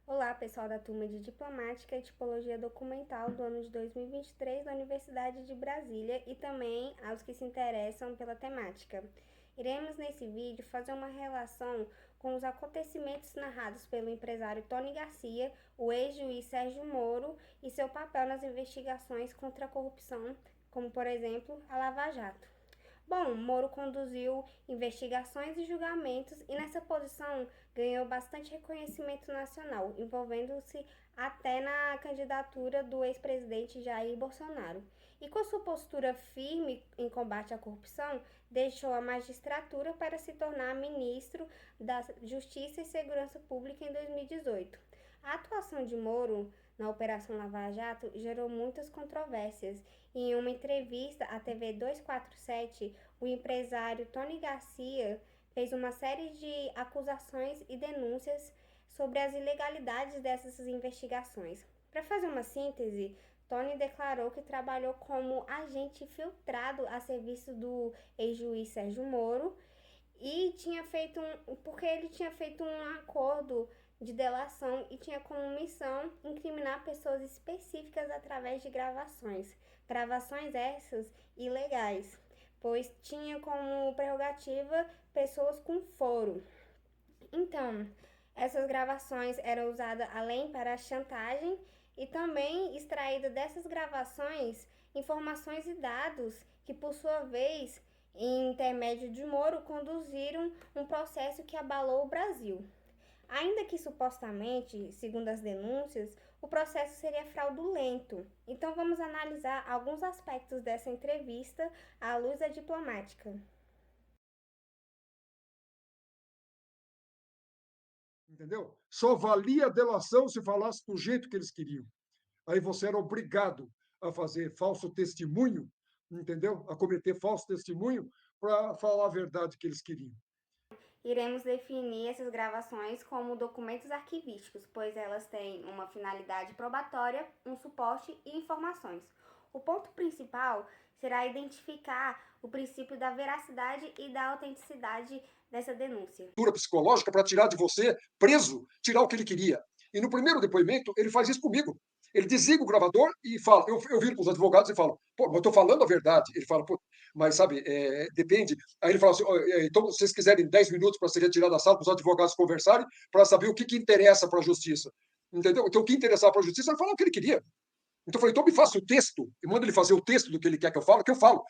Olá, pessoal da turma de Diplomática e Tipologia Documental do ano de 2023 da Universidade de Brasília e também aos que se interessam pela temática. Iremos nesse vídeo fazer uma relação com os acontecimentos narrados pelo empresário Tony Garcia, o ex-juiz Sérgio Moro e seu papel nas investigações contra a corrupção, como por exemplo a Lava Jato. Bom, Moro conduziu investigações e julgamentos e nessa posição ganhou bastante reconhecimento nacional, envolvendo-se até na candidatura do ex-presidente Jair Bolsonaro. E com sua postura firme em combate à corrupção, deixou a magistratura para se tornar ministro da Justiça e Segurança Pública em 2018. A atuação de Moro na Operação Lava Jato gerou muitas controvérsias. Em uma entrevista à TV 247, o empresário Tony Garcia fez uma série de acusações e denúncias sobre as ilegalidades dessas investigações. Para fazer uma síntese, Tony declarou que trabalhou como agente filtrado a serviço do ex-juiz Sérgio Moro e porque ele tinha feito um acordo de delação e tinha como missão incriminar pessoas específicas através de gravações essas ilegais, pois tinha como prerrogativa pessoas com foro. Então, essas gravações eram usadas além para chantagem e também extraída dessas gravações informações e dados que, por sua vez, em intermédio de Moro, conduziram um processo que abalou o Brasil. Ainda que supostamente, segundo as denúncias, o processo seria fraudulento. Então vamos analisar alguns aspectos dessa entrevista à luz da diplomática. Entendeu? Só valia a delação se falasse do jeito que eles queriam. Aí você era obrigado a fazer falso testemunho, entendeu? A cometer falso testemunho para falar a verdade que eles queriam. Iremos definir essas gravações como documentos arquivísticos, pois elas têm uma finalidade probatória, um suporte e informações. O ponto principal será identificar o princípio da veracidade e da autenticidade dessa denúncia. Psicológica para tirar de você, preso, tirar o que ele queria. E no primeiro depoimento, ele faz isso comigo. Ele desliga o gravador e fala. Eu viro para os advogados e falo, pô, mas eu estou falando a verdade. Ele fala, pô, mas sabe, depende. Aí ele fala assim, então, se vocês quiserem 10 minutos para ser retirado da sala, para os advogados conversarem, para saber o que interessa para a justiça. Entendeu? Então, o que interessar para a justiça, ele fala o que ele queria. Então, eu falei, então me faça o texto, e manda ele fazer o texto do que ele quer que eu falo.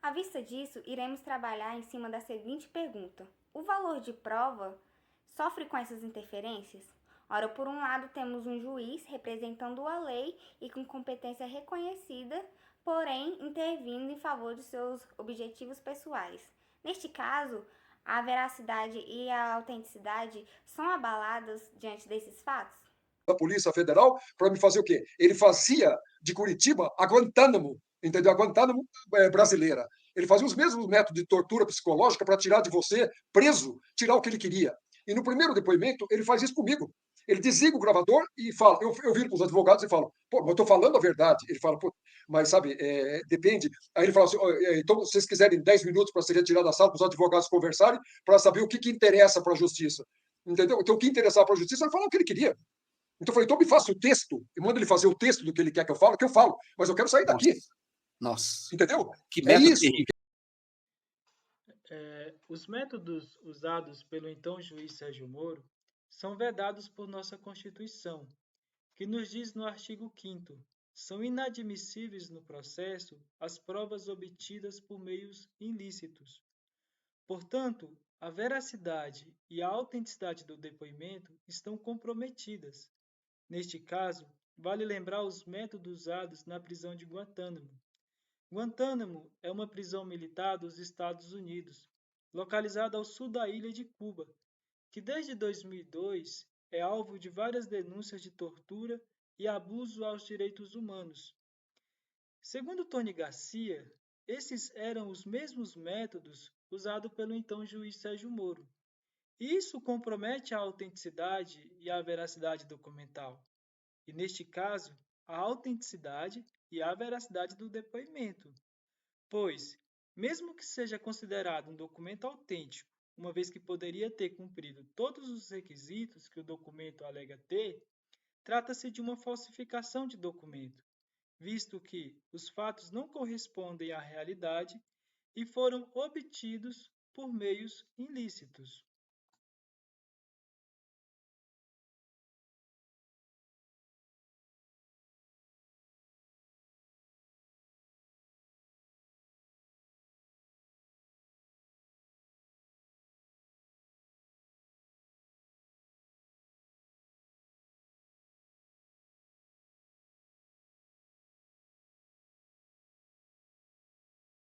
À vista disso, iremos trabalhar em cima da seguinte pergunta: o valor de prova sofre com essas interferências? Ora, por um lado, temos um juiz representando a lei e com competência reconhecida, porém intervindo em favor de seus objetivos pessoais. Neste caso, a veracidade e a autenticidade são abaladas diante desses fatos? Da Polícia Federal para me fazer o quê? Ele fazia de Curitiba a Guantánamo, entendeu? A Guantánamo brasileira. Ele fazia os mesmos métodos de tortura psicológica para tirar de você, preso, tirar o que ele queria. E no primeiro depoimento, ele faz isso comigo. Ele desliga o gravador e fala. Eu viro para os advogados e falo, pô, mas eu estou falando a verdade. Ele fala, pô, mas sabe, depende. Aí ele fala assim, então, se vocês quiserem 10 minutos para ser retirado da sala, para os advogados conversarem, para saber o que interessa para a justiça. Entendeu? Então, o que interessar para a justiça, ele fala o que ele queria. Então eu falei, então me faça o texto, e manda ele fazer o texto do que ele quer que eu falo, mas eu quero sair Nossa, daqui, nossa, entendeu? que É método isso. terrível. Os métodos usados pelo então juiz Sérgio Moro são vedados por nossa Constituição, que nos diz no artigo 5º: são inadmissíveis no processo as provas obtidas por meios ilícitos. Portanto, a veracidade e a autenticidade do depoimento estão comprometidas. Neste caso, vale lembrar os métodos usados na prisão de Guantánamo. Guantánamo é uma prisão militar dos Estados Unidos, localizada ao sul da ilha de Cuba, que desde 2002 é alvo de várias denúncias de tortura e abuso aos direitos humanos. Segundo Tony Garcia, esses eram os mesmos métodos usados pelo então juiz Sérgio Moro. Isso compromete a autenticidade e a veracidade documental, e neste caso, a autenticidade e a veracidade do depoimento. Pois, mesmo que seja considerado um documento autêntico uma vez que poderia ter cumprido todos os requisitos que o documento alega ter, trata-se de uma falsificação de documento, visto que os fatos não correspondem à realidade e foram obtidos por meios ilícitos.